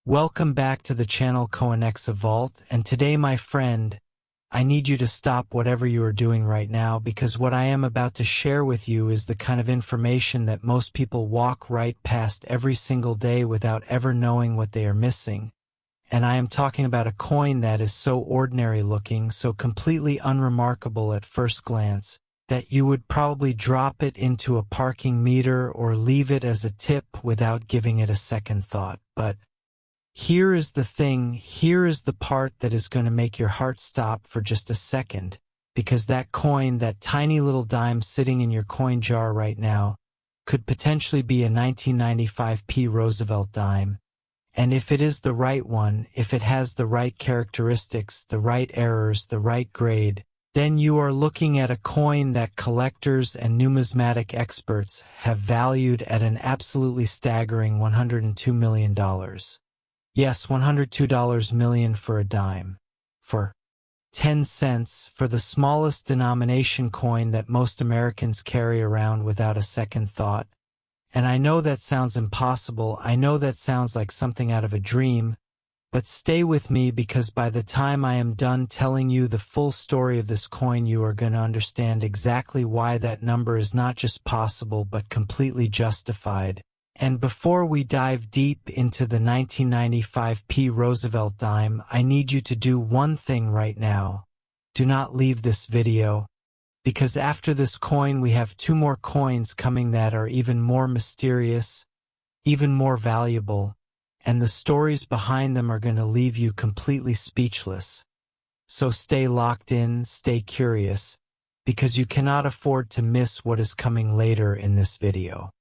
Welcome back to the channel Coinexa Vault, and today, my friend, I need you to stop whatever you are doing right now, because what I am about to share with you is the kind of information that most people walk right past every single day without ever knowing what they are missing. And I am talking about a coin that is so ordinary looking, so completely unremarkable at first glance, that you would probably drop it into a parking meter or leave it as a tip without giving it a second thought. But here is the thing, here is the part that is going to make your heart stop for just a second, because that coin, that tiny little dime sitting in your coin jar right now, could potentially be a 1995p Roosevelt Dime. And if it is the right one, if it has the right characteristics, the right errors, the right grade, then you are looking at a coin that collectors and numismatic experts have valued at an absolutely staggering $102 million. Yes, $102 million for a dime. For 10 cents, for the smallest denomination coin that most Americans carry around without a second thought. And I know that sounds impossible, I know that sounds like something out of a dream, but stay with me, because by the time I am done telling you the full story of this coin, you are going to understand exactly why that number is not just possible but completely justified. And before we dive deep into the 1995p Roosevelt Dime, I need you to do one thing right now. Do not leave this video, because after this coin we have two more coins coming that are even more mysterious, even more valuable, and the stories behind them are going to leave you completely speechless. So stay locked in, stay curious, because you cannot afford to miss what is coming later in this video.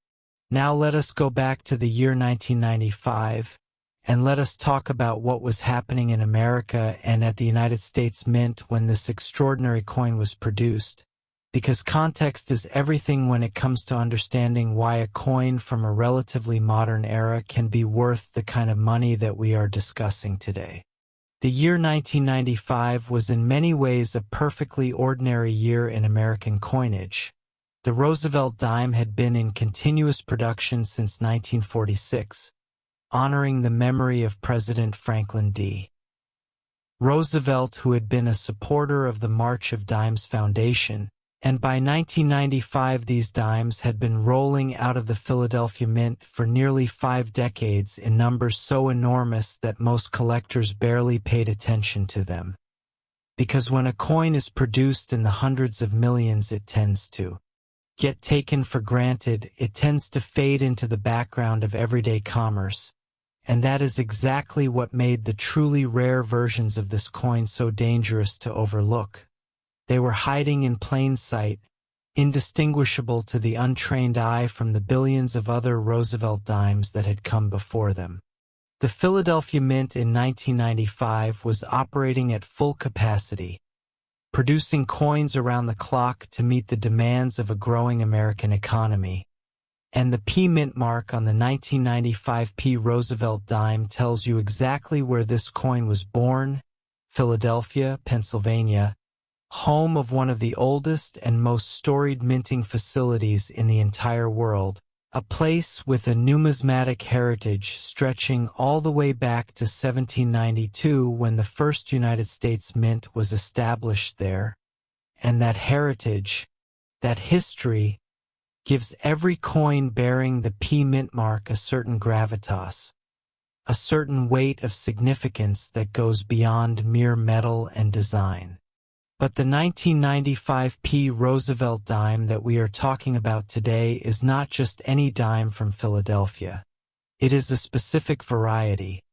Now let us go back to the year 1995, and let us talk about what was happening in America and at the United States Mint when this extraordinary coin was produced, because context is everything when it comes to understanding why a coin from a relatively modern era can be worth the kind of money that we are discussing today. The year 1995 was in many ways a perfectly ordinary year in American coinage. The Roosevelt Dime had been in continuous production since 1946, honoring the memory of President Franklin D. Roosevelt, who had been a supporter of the March of Dimes Foundation, and by 1995 these dimes had been rolling out of the Philadelphia Mint for nearly 5 decades in numbers so enormous that most collectors barely paid attention to them. Because when a coin is produced in the hundreds of millions, it tends to get taken for granted, it tends to fade into the background of everyday commerce, and that is exactly what made the truly rare versions of this coin so dangerous to overlook. They were hiding in plain sight, indistinguishable to the untrained eye from the billions of other Roosevelt dimes that had come before them. The Philadelphia Mint in 1995 was operating at full capacity, producing coins around the clock to meet the demands of a growing American economy. And the P mint mark on the 1995p Roosevelt Dime tells you exactly where this coin was born: Philadelphia, Pennsylvania, home of one of the oldest and most storied minting facilities in the entire world, a place with a numismatic heritage stretching all the way back to 1792 when the first United States Mint was established there. And that heritage, that history, gives every coin bearing the P mint mark a certain gravitas, a certain weight of significance that goes beyond mere metal and design. But the 1995p Roosevelt Dime that we are talking about today is not just any dime from Philadelphia. It is a specific variety,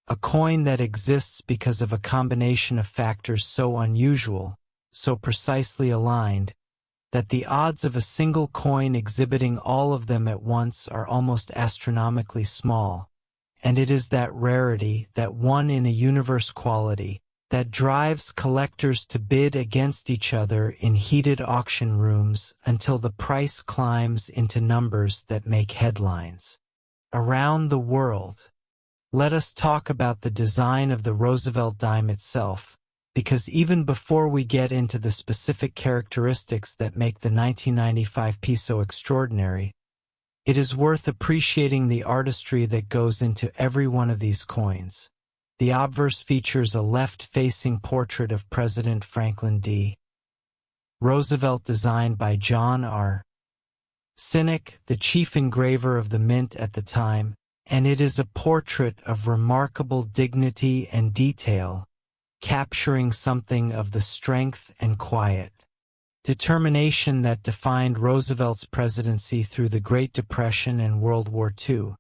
a coin that exists because of a combination of factors so unusual, so precisely aligned, that the odds of a single coin exhibiting all of them at once are almost astronomically small. And it is that rarity, that one in a universe quality, that drives collectors to bid against each other in heated auction rooms until the price climbs into numbers that make headlines. Around the world, let us talk about the design of the Roosevelt Dime itself, because even before we get into the specific characteristics that make the 1995p so extraordinary, It is worth appreciating the artistry that goes into every one of these coins. The obverse features a left-facing portrait of President Franklin D. Roosevelt designed by John R. Sinek, the chief engraver of the mint at the time, and it is a portrait of remarkable dignity and detail, capturing something of the strength and quiet determination that defined Roosevelt's presidency through the Great Depression and World War II,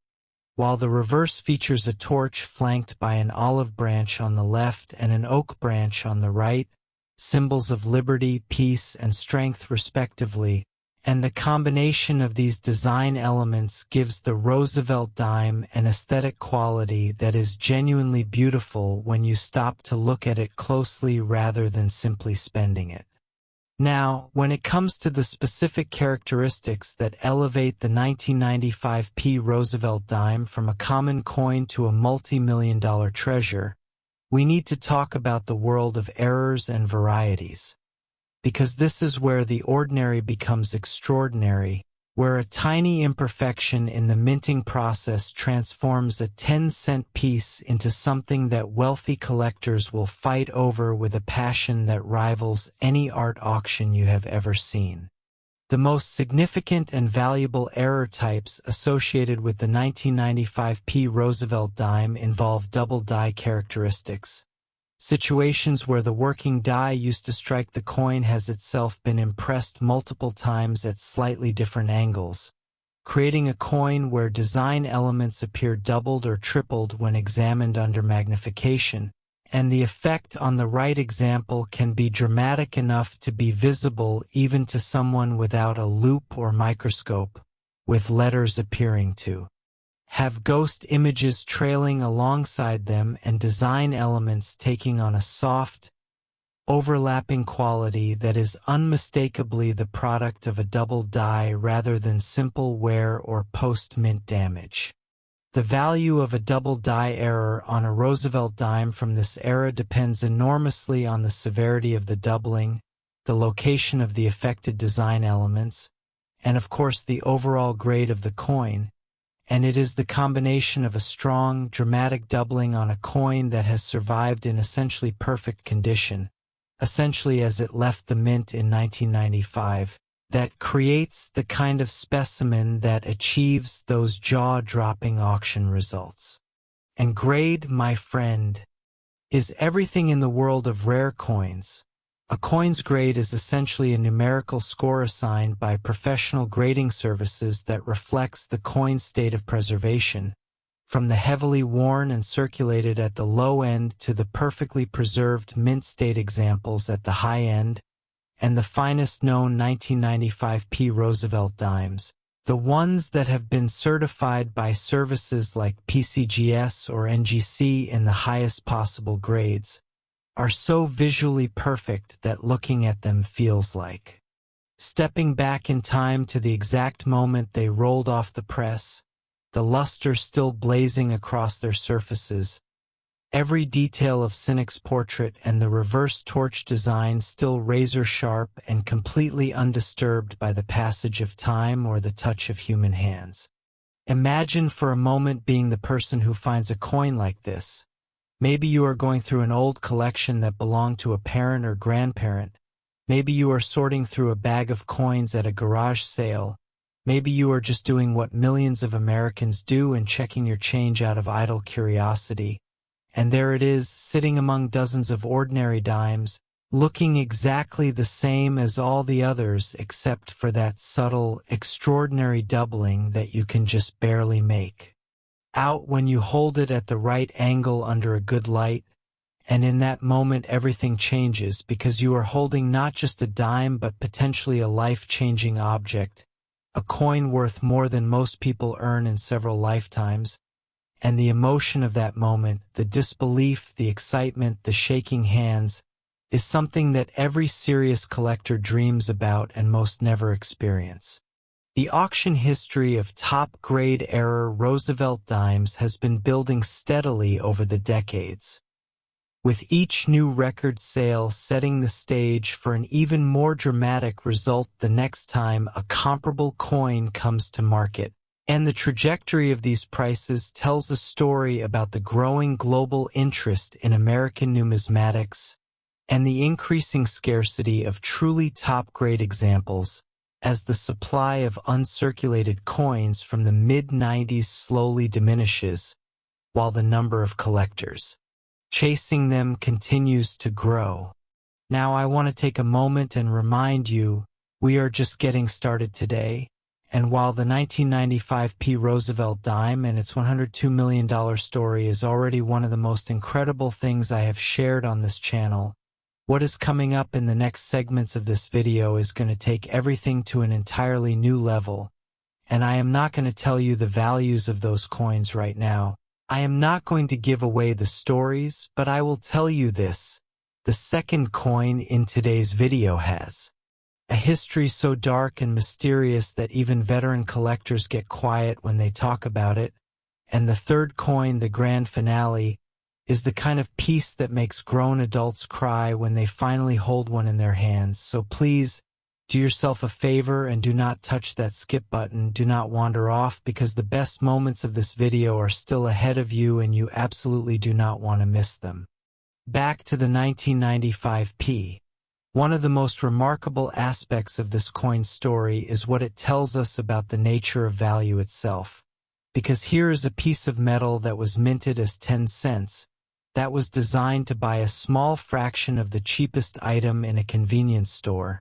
while the reverse features a torch flanked by an olive branch on the left and an oak branch on the right, symbols of liberty, peace, and strength respectively, and the combination of these design elements gives the Roosevelt Dime an aesthetic quality that is genuinely beautiful when you stop to look at it closely rather than simply spending it. Now, when it comes to the specific characteristics that elevate the 1995 Roosevelt Dime from a common coin to a multi-million-dollar treasure, we need to talk about the world of errors and varieties. Because this is where the ordinary becomes extraordinary, where a tiny imperfection in the minting process transforms a 10-cent piece into something that wealthy collectors will fight over with a passion that rivals any art auction you have ever seen. The most significant and valuable error types associated with the 1995 Roosevelt Dime involve double die characteristics. Situations where the working die used to strike the coin has itself been impressed multiple times at slightly different angles, creating a coin where design elements appear doubled or tripled when examined under magnification, and the effect on the right example can be dramatic enough to be visible even to someone without a loupe or microscope, with letters appearing to have ghost images trailing alongside them and design elements taking on a soft, overlapping quality that is unmistakably the product of a double die rather than simple wear or post-mint damage. The value of a double die error on a Roosevelt dime from this era depends enormously on the severity of the doubling, the location of the affected design elements, and of course the overall grade of the coin, and it is the combination of a strong, dramatic doubling on a coin that has survived in essentially perfect condition, essentially as it left the mint in 1995, that creates the kind of specimen that achieves those jaw-dropping auction results. And grade, my friend, is everything in the world of rare coins. A coin's grade is essentially a numerical score assigned by professional grading services that reflects the coin's state of preservation, from the heavily worn and circulated at the low end to the perfectly preserved mint state examples at the high end, and the finest known 1995 Roosevelt Dimes, the ones that have been certified by services like PCGS or NGC in the highest possible grades, are so visually perfect that looking at them feels like stepping back in time to the exact moment they rolled off the press, the luster still blazing across their surfaces, every detail of Sinek's portrait and the reverse torch design still razor-sharp and completely undisturbed by the passage of time or the touch of human hands. Imagine for a moment being the person who finds a coin like this. Maybe you are going through an old collection that belonged to a parent or grandparent. Maybe you are sorting through a bag of coins at a garage sale. Maybe you are just doing what millions of Americans do and checking your change out of idle curiosity. And there it is, sitting among dozens of ordinary dimes, looking exactly the same as all the others except for that subtle, extraordinary doubling that you can just barely make out when you hold it at the right angle under a good light, and in that moment everything changes because you are holding not just a dime but potentially a life-changing object, a coin worth more than most people earn in several lifetimes, and the emotion of that moment, the disbelief, the excitement, the shaking hands, is something that every serious collector dreams about and most never experience. The auction history of top-grade era Roosevelt dimes has been building steadily over the decades, with each new record sale setting the stage for an even more dramatic result the next time a comparable coin comes to market. And the trajectory of these prices tells a story about the growing global interest in American numismatics and the increasing scarcity of truly top-grade examples as the supply of uncirculated coins from the mid-90s slowly diminishes, while the number of collectors chasing them continues to grow. Now I want to take a moment and remind you, we are just getting started today, and while the 1995 Roosevelt Dime and its $102 million story is already one of the most incredible things I have shared on this channel, what is coming up in the next segments of this video is going to take everything to an entirely new level, and I am not going to tell you the values of those coins right now. I am not going to give away the stories, but I will tell you this. The second coin in today's video has a history so dark and mysterious that even veteran collectors get quiet when they talk about it, and the third coin, the grand finale, is the kind of piece that makes grown adults cry when they finally hold one in their hands. So please, do yourself a favor and do not touch that skip button. Do not wander off, because the best moments of this video are still ahead of you and you absolutely do not want to miss them. Back to the 1995 P. One of the most remarkable aspects of this coin story is what it tells us about the nature of value itself. Because here is a piece of metal that was minted as 10 cents, that was designed to buy a small fraction of the cheapest item in a convenience store.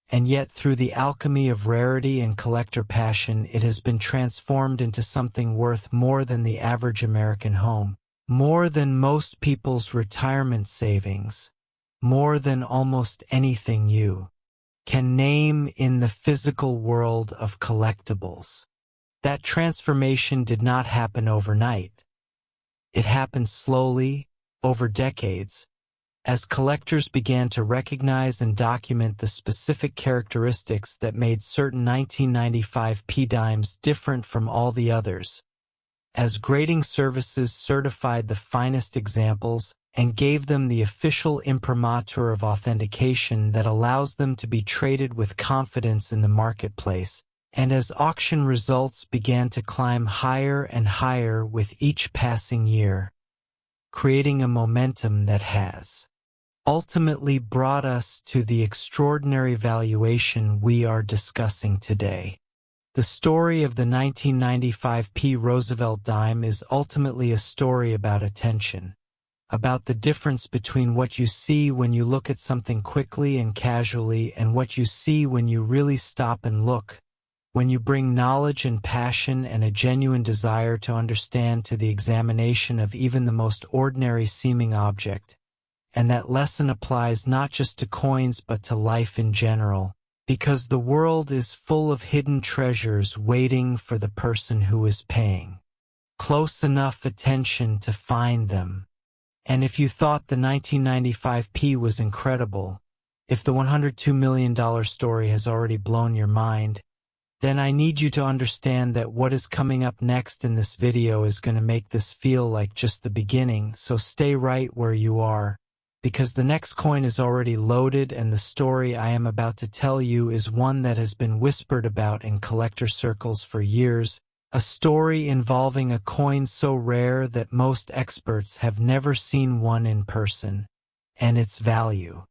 And yet through the alchemy of rarity and collector passion, it has been transformed into something worth more than the average American home, more than most people's retirement savings, more than almost anything you can name in the physical world of collectibles. That transformation did not happen overnight. It happened slowly, over decades, as collectors began to recognize and document the specific characteristics that made certain 1995 dimes different from all the others, as grading services certified the finest examples and gave them the official imprimatur of authentication that allows them to be traded with confidence in the marketplace, and as auction results began to climb higher and higher with each passing year, creating a momentum that has ultimately brought us to the extraordinary valuation we are discussing today. The story of the 1995 Roosevelt Dime is ultimately a story about attention, about the difference between what you see when you look at something quickly and casually and what you see when you really stop and look, when you bring knowledge and passion and a genuine desire to understand to the examination of even the most ordinary seeming object. And that lesson applies not just to coins but to life in general, because the world is full of hidden treasures waiting for the person who is paying close enough attention to find them. And if you thought the 1995 was incredible, if the $102 million story has already blown your mind, then I need you to understand that what is coming up next in this video is going to make this feel like just the beginning, so stay right where you are, because the next coin is already loaded and the story I am about to tell you is one that has been whispered about in collector circles for years, a story involving a coin so rare that most experts have never seen one in person, and its value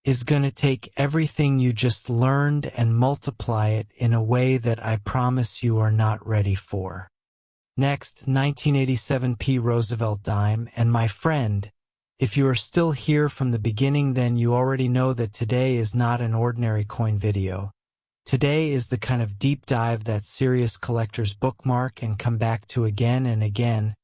is going to take everything you just learned and multiply it in a way that I promise you are not ready for. Next, 1987 Roosevelt Dime, and my friend, if you are still here from the beginning, then you already know that today is not an ordinary coin video. Today is the kind of deep dive that serious collectors bookmark and come back to again and again,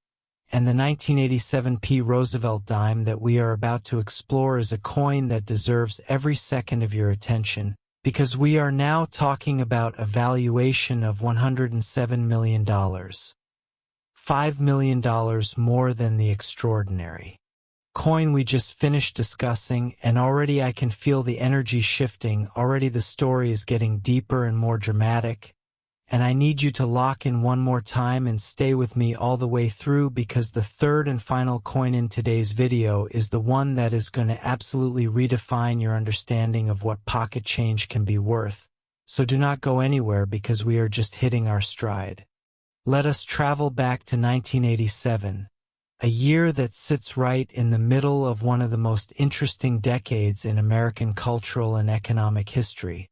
and the 1987 Roosevelt Dime that we are about to explore is a coin that deserves every second of your attention, because we are now talking about a valuation of $107 million. $5 million more than the extraordinary coin we just finished discussing, and already I can feel the energy shifting, already the story is getting deeper and more dramatic, and I need you to lock in one more time and stay with me all the way through, because the third and final coin in today's video is the one that is going to absolutely redefine your understanding of what pocket change can be worth. So do not go anywhere, because we are just hitting our stride. Let us travel back to 1987, a year that sits right in the middle of one of the most interesting decades in American cultural and economic history.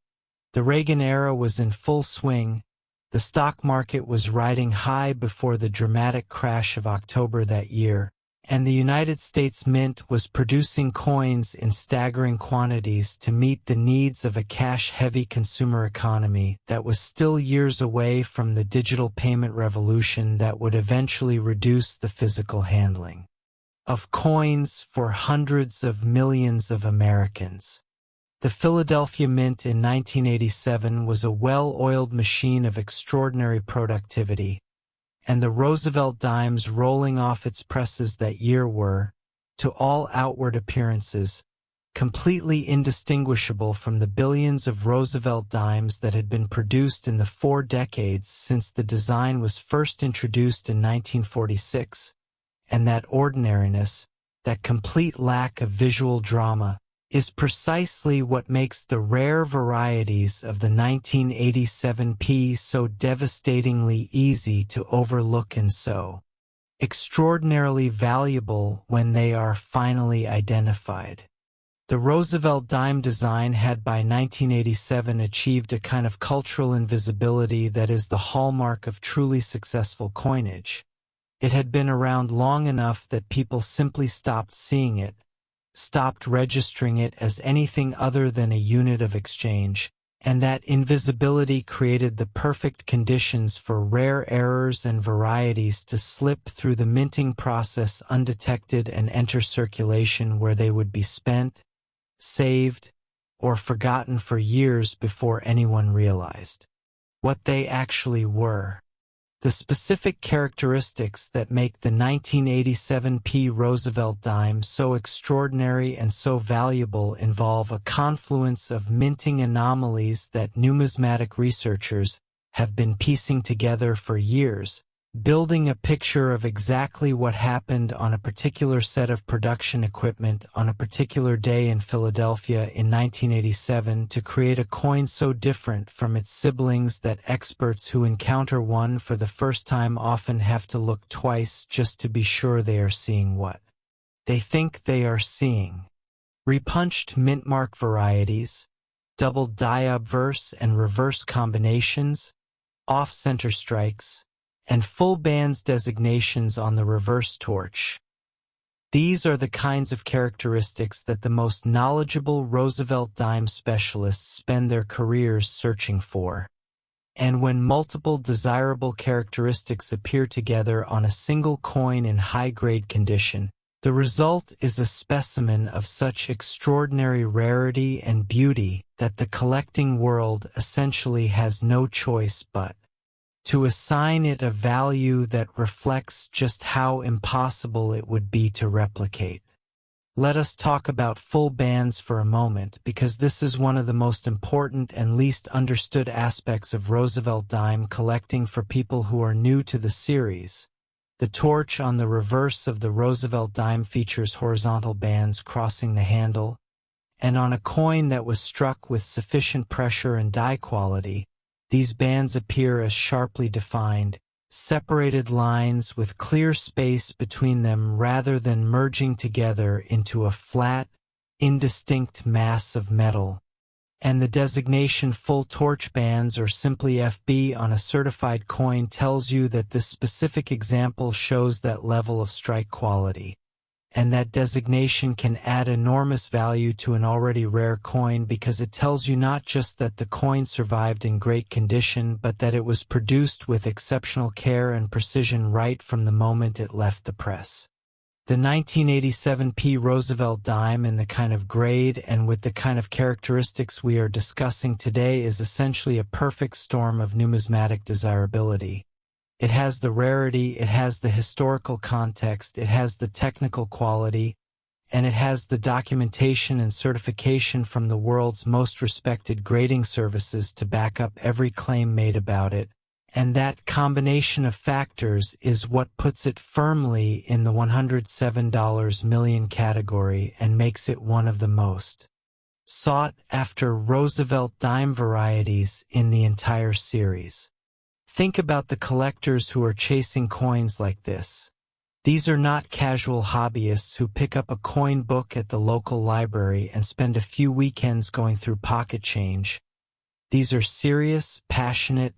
The Reagan era was in full swing. The stock market was riding high before the dramatic crash of October that year, and the United States Mint was producing coins in staggering quantities to meet the needs of a cash-heavy consumer economy that was still years away from the digital payment revolution that would eventually reduce the physical handling of coins for hundreds of millions of Americans. The Philadelphia Mint in 1987 was a well-oiled machine of extraordinary productivity, and the Roosevelt Dimes rolling off its presses that year were, to all outward appearances, completely indistinguishable from the billions of Roosevelt Dimes that had been produced in the 4 decades since the design was first introduced in 1946, and that ordinariness, that complete lack of visual drama, is precisely what makes the rare varieties of the 1987p so devastatingly easy to overlook and so extraordinarily valuable when they are finally identified. The Roosevelt Dime design had by 1987 achieved a kind of cultural invisibility that is the hallmark of truly successful coinage. It had been around long enough that people simply stopped seeing it, stopped registering it as anything other than a unit of exchange, and that invisibility created the perfect conditions for rare errors and varieties to slip through the minting process undetected and enter circulation where they would be spent, saved, or forgotten for years before anyone realized what they actually were. The specific characteristics that make the 1987p Roosevelt Dime so extraordinary and so valuable involve a confluence of minting anomalies that numismatic researchers have been piecing together for years, building a picture of exactly what happened on a particular set of production equipment on a particular day in Philadelphia in 1987 to create a coin so different from its siblings that experts who encounter one for the first time often have to look twice just to be sure they are seeing what they think they are seeing. Repunched mintmark varieties, double die-obverse and reverse combinations, off-center strikes, and full bands designations on the reverse torch. These are the kinds of characteristics that the most knowledgeable Roosevelt Dime specialists spend their careers searching for. And when multiple desirable characteristics appear together on a single coin in high-grade condition, the result is a specimen of such extraordinary rarity and beauty that the collecting world essentially has no choice but to assign it a value that reflects just how impossible it would be to replicate. Let us talk about full bands for a moment, because this is one of the most important and least understood aspects of Roosevelt Dime collecting for people who are new to the series. The torch on the reverse of the Roosevelt Dime features horizontal bands crossing the handle, and on a coin that was struck with sufficient pressure and die quality, these bands appear as sharply defined, separated lines with clear space between them rather than merging together into a flat, indistinct mass of metal. And the designation full torch bands or simply FB on a certified coin tells you that this specific example shows that level of strike quality. And that designation can add enormous value to an already rare coin because it tells you not just that the coin survived in great condition but that it was produced with exceptional care and precision right from the moment it left the press. The 1987p Roosevelt Dime in the kind of grade and with the kind of characteristics we are discussing today is essentially a perfect storm of numismatic desirability. It has the rarity, it has the historical context, it has the technical quality, and it has the documentation and certification from the world's most respected grading services to back up every claim made about it. And that combination of factors is what puts it firmly in the $107 million category and makes it one of the most sought after Roosevelt Dime varieties in the entire series. Think about the collectors who are chasing coins like this. These are not casual hobbyists who pick up a coin book at the local library and spend a few weekends going through pocket change. These are serious, passionate,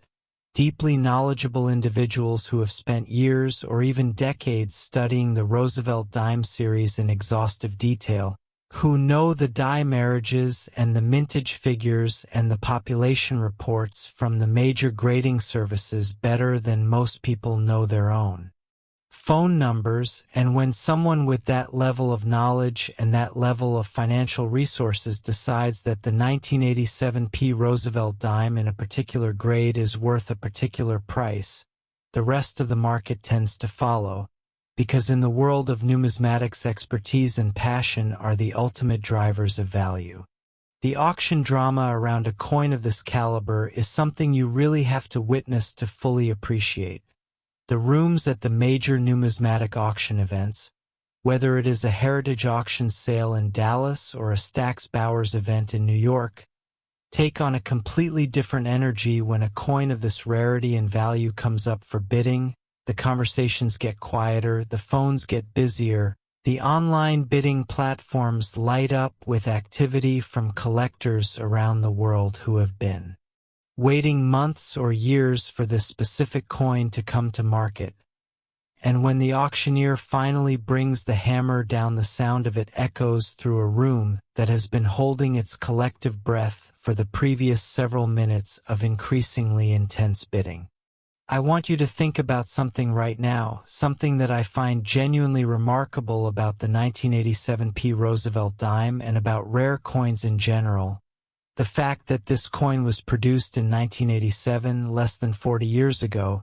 deeply knowledgeable individuals who have spent years or even decades studying the Roosevelt Dime series in exhaustive detail, who know the die marriages and the mintage figures and the population reports from the major grading services better than most people know their own phone numbers. And when someone with that level of knowledge and that level of financial resources decides that the 1987 Roosevelt Dime in a particular grade is worth a particular price, the rest of the market tends to follow, because in the world of numismatics, expertise and passion are the ultimate drivers of value. The auction drama around a coin of this caliber is something you really have to witness to fully appreciate. The rooms at the major numismatic auction events, whether it is a heritage auction sale in Dallas or a Stack's Bowers event in New York, take on a completely different energy when a coin of this rarity and value comes up for bidding. The conversations get quieter, the phones get busier, the online bidding platforms light up with activity from collectors around the world who have been waiting months or years for this specific coin to come to market. And when the auctioneer finally brings the hammer down, the sound of it echoes through a room that has been holding its collective breath for the previous several minutes of increasingly intense bidding. I want you to think about something right now, something that I find genuinely remarkable about the 1987 Roosevelt Dime and about rare coins in general. The fact that this coin was produced in 1987, less than 40 years ago,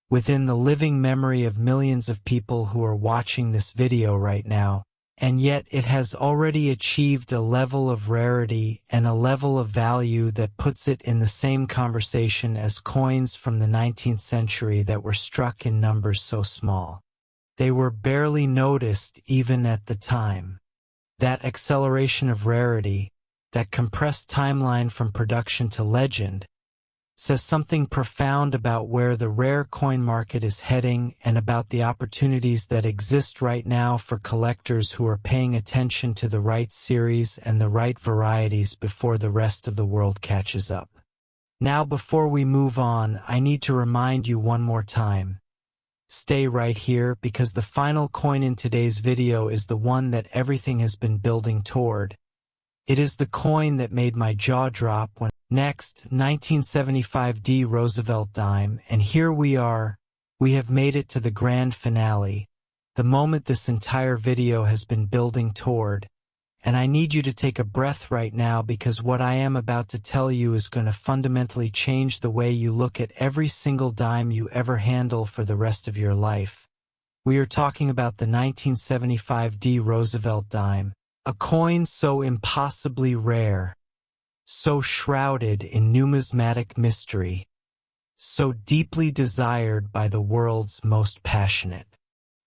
within the living memory of millions of people who are watching this video right now, and yet it has already achieved a level of rarity and a level of value that puts it in the same conversation as coins from the 19th century that were struck in numbers so small they were barely noticed even at the time. That acceleration of rarity, that compressed timeline from production to legend, says something profound about where the rare coin market is heading and about the opportunities that exist right now for collectors who are paying attention to the right series and the right varieties before the rest of the world catches up. Now, before we move on, I need to remind you one more time. Stay right here, because the final coin in today's video is the one that everything has been building toward. It is the coin that made my jaw drop when next, 1975 Roosevelt Dime, and here we are. We have made it to the grand finale, the moment this entire video has been building toward, and I need you to take a breath right now, because what I am about to tell you is going to fundamentally change the way you look at every single dime you ever handle for the rest of your life. We are talking about the 1975 Roosevelt Dime. A coin so impossibly rare, so shrouded in numismatic mystery, so deeply desired by the world's most passionate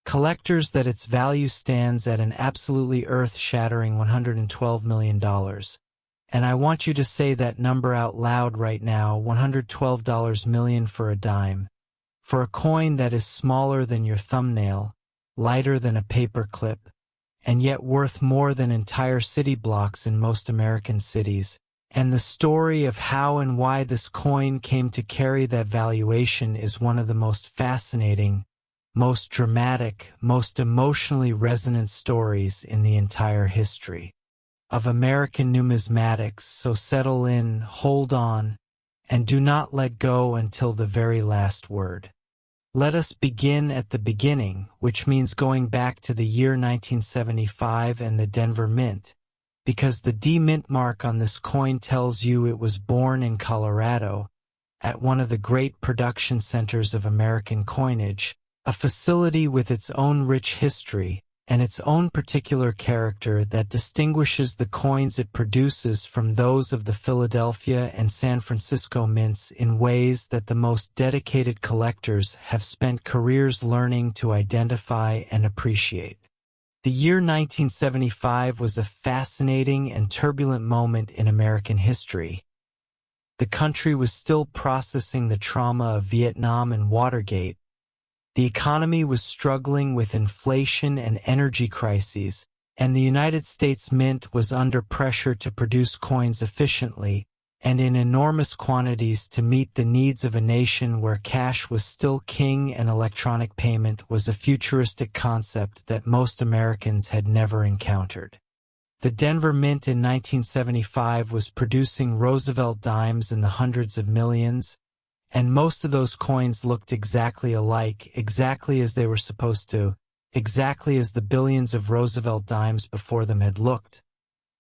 collectors that its value stands at an absolutely earth-shattering $112 million. And I want you to say that number out loud right now, $112 million for a dime, for a coin that is smaller than your thumbnail, lighter than a paper clip, and yet worth more than entire city blocks in most American cities. And the story of how and why this coin came to carry that valuation is one of the most fascinating, most dramatic, most emotionally resonant stories in the entire history of American numismatics. So settle in, hold on, and do not let go until the very last word. Let us begin at the beginning, which means going back to the year 1975 and the Denver Mint, because the D Mint mark on this coin tells you it was born in Colorado, at one of the great production centers of American coinage, a facility with its own rich history and its own particular character that distinguishes the coins it produces from those of the Philadelphia and San Francisco mints in ways that the most dedicated collectors have spent careers learning to identify and appreciate. The year 1975 was a fascinating and turbulent moment in American history. The country was still processing the trauma of Vietnam and Watergate. The economy was struggling with inflation and energy crises, and the United States Mint was under pressure to produce coins efficiently and in enormous quantities to meet the needs of a nation where cash was still king and electronic payment was a futuristic concept that most Americans had never encountered. The Denver Mint in 1975 was producing Roosevelt Dimes in the hundreds of millions, and most of those coins looked exactly alike, exactly as they were supposed to, exactly as the billions of Roosevelt Dimes before them had looked.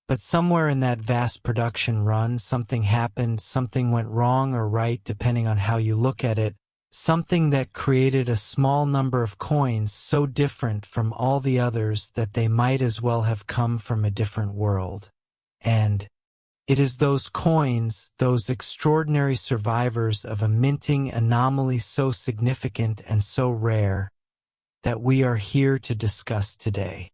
But somewhere in that vast production run, something happened, something went wrong or right depending on how you look at it, something that created a small number of coins so different from all the others that they might as well have come from a different world. And it is those coins, those extraordinary survivors of a minting anomaly so significant and so rare, that we are here to discuss today.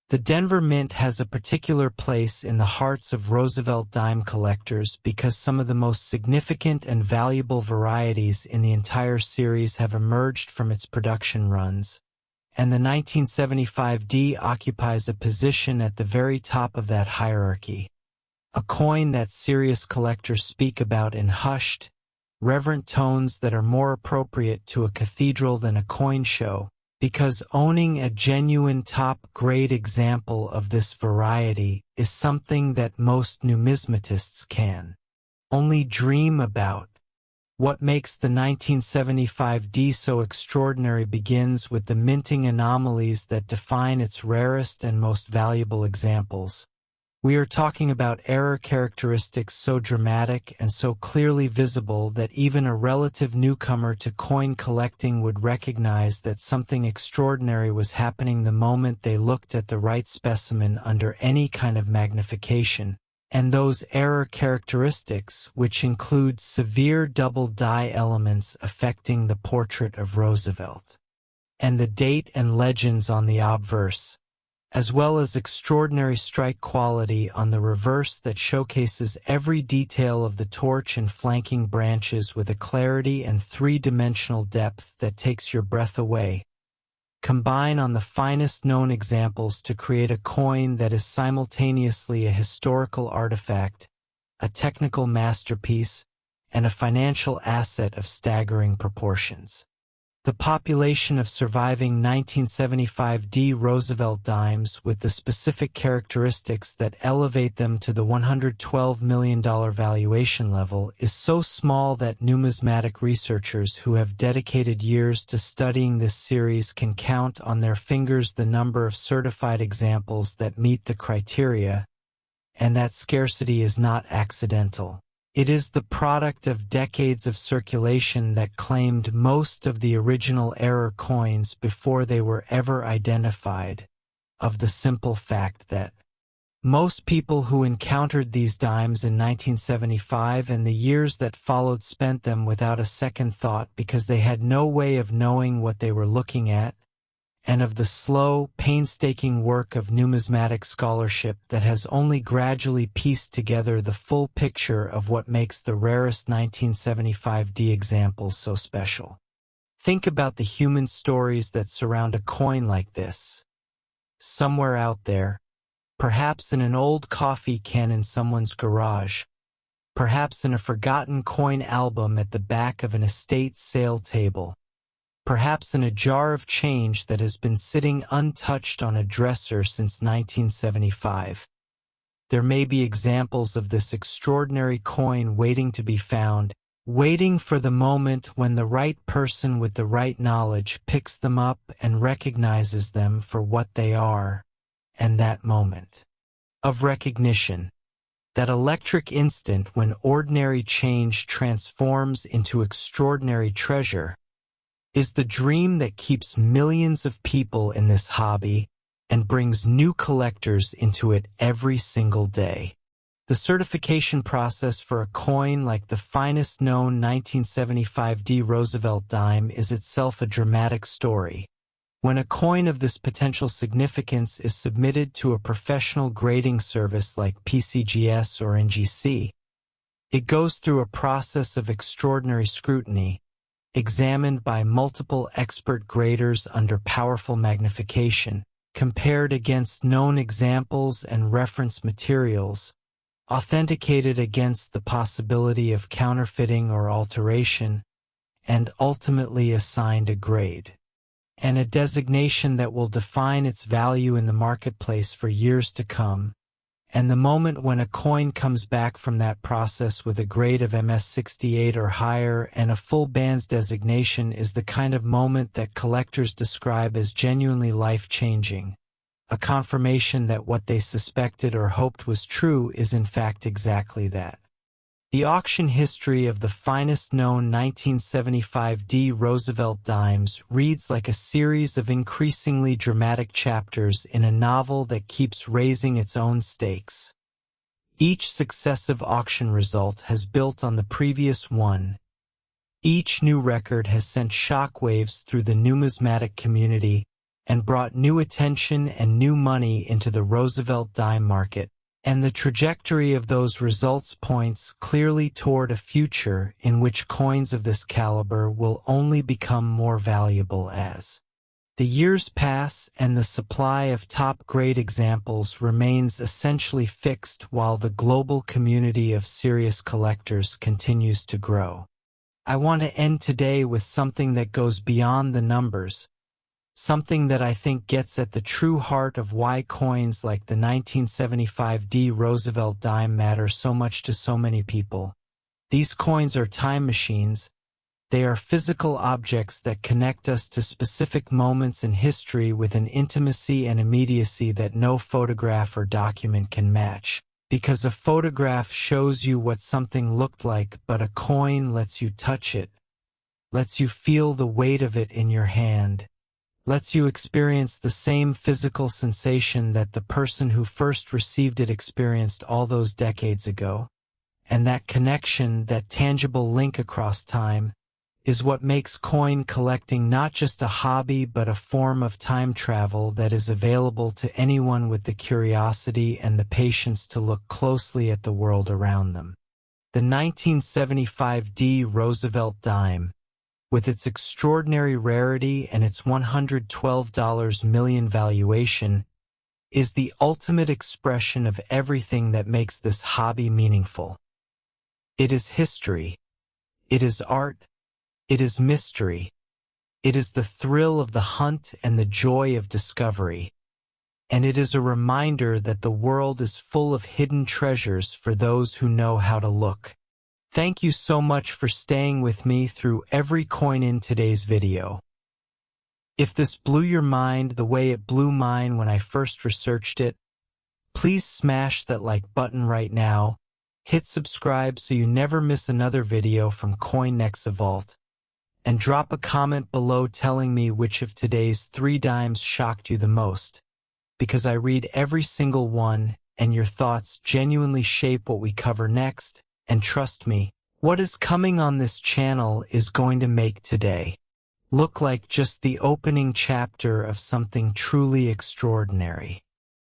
The Denver Mint has a particular place in the hearts of Roosevelt Dime collectors because some of the most significant and valuable varieties in the entire series have emerged from its production runs, and the 1975 D occupies a position at the very top of that hierarchy. A coin that serious collectors speak about in hushed, reverent tones that are more appropriate to a cathedral than a coin show, because owning a genuine top-grade example of this variety is something that most numismatists can only dream about. What makes the 1975 D so extraordinary begins with the minting anomalies that define its rarest and most valuable examples. We are talking about error characteristics so dramatic and so clearly visible that even a relative newcomer to coin collecting would recognize that something extraordinary was happening the moment they looked at the right specimen under any kind of magnification. And those error characteristics, which include severe double die elements affecting the portrait of Roosevelt, and the date and legends on the obverse, as well as extraordinary strike quality on the reverse that showcases every detail of the torch and flanking branches with a clarity and three-dimensional depth that takes your breath away. Combine on the finest known examples to create a coin that is simultaneously a historical artifact, a technical masterpiece, and a financial asset of staggering proportions. The population of surviving 1975 D Roosevelt Dimes with the specific characteristics that elevate them to the $112 million valuation level is so small that numismatic researchers who have dedicated years to studying this series can count on their fingers the number of certified examples that meet the criteria, and that scarcity is not accidental. It is the product of decades of circulation that claimed most of the original error coins before they were ever identified, of the simple fact that most people who encountered these dimes in 1975 and the years that followed spent them without a second thought because they had no way of knowing what they were looking at, and of the slow, painstaking work of numismatic scholarship that has only gradually pieced together the full picture of what makes the rarest 1975 D examples so special. Think about the human stories that surround a coin like this. Somewhere out there, perhaps in an old coffee can in someone's garage, perhaps in a forgotten coin album at the back of an estate sale table, perhaps in a jar of change that has been sitting untouched on a dresser since 1975. There may be examples of this extraordinary coin waiting to be found, waiting for the moment when the right person with the right knowledge picks them up and recognizes them for what they are, and that moment of recognition, that electric instant when ordinary change transforms into extraordinary treasure, is the dream that keeps millions of people in this hobby and brings new collectors into it every single day. The certification process for a coin like the finest known 1975 D Roosevelt Dime is itself a dramatic story. When a coin of this potential significance is submitted to a professional grading service like PCGS or NGC, It goes through a process of extraordinary scrutiny, examined by multiple expert graders under powerful magnification, compared against known examples and reference materials, authenticated against the possibility of counterfeiting or alteration, and ultimately assigned a grade and a designation that will define its value in the marketplace for years to come. And the moment when a coin comes back from that process with a grade of MS68 or higher and a full bands designation is the kind of moment that collectors describe as genuinely life-changing, a confirmation that what they suspected or hoped was true is in fact exactly that. The auction history of the finest known 1975 Roosevelt Dimes reads like a series of increasingly dramatic chapters in a novel that keeps raising its own stakes. Each successive auction result has built on the previous one. Each new record has sent shockwaves through the numismatic community and brought new attention and new money into the Roosevelt Dime market. And the trajectory of those results points clearly toward a future in which coins of this caliber will only become more valuable as the years pass and the supply of top-grade examples remains essentially fixed while the global community of serious collectors continues to grow. I want to end today with something that goes beyond the numbers, something that I think gets at the true heart of why coins like the 1975 Roosevelt Dime matter so much to so many people. These coins are time machines. They are physical objects that connect us to specific moments in history with an intimacy and immediacy that no photograph or document can match. Because a photograph shows you what something looked like, but a coin lets you touch it, lets you feel the weight of it in your hand, lets you experience the same physical sensation that the person who first received it experienced all those decades ago. And that connection, that tangible link across time, is what makes coin collecting not just a hobby but a form of time travel that is available to anyone with the curiosity and the patience to look closely at the world around them. The 1975 Roosevelt Dime, with its extraordinary rarity and its $112 million valuation, is the ultimate expression of everything that makes this hobby meaningful. It is history. It is art. It is mystery. It is the thrill of the hunt and the joy of discovery. And it is a reminder that the world is full of hidden treasures for those who know how to look. Thank you so much for staying with me through every coin in today's video. If this blew your mind the way it blew mine when I first researched it, please smash that like button right now, hit subscribe so you never miss another video from CoinExeVault, and drop a comment below telling me which of today's 3 dimes shocked you the most, because I read every single one and your thoughts genuinely shape what we cover next. And trust me, what is coming on this channel is going to make today look like just the opening chapter of something truly extraordinary.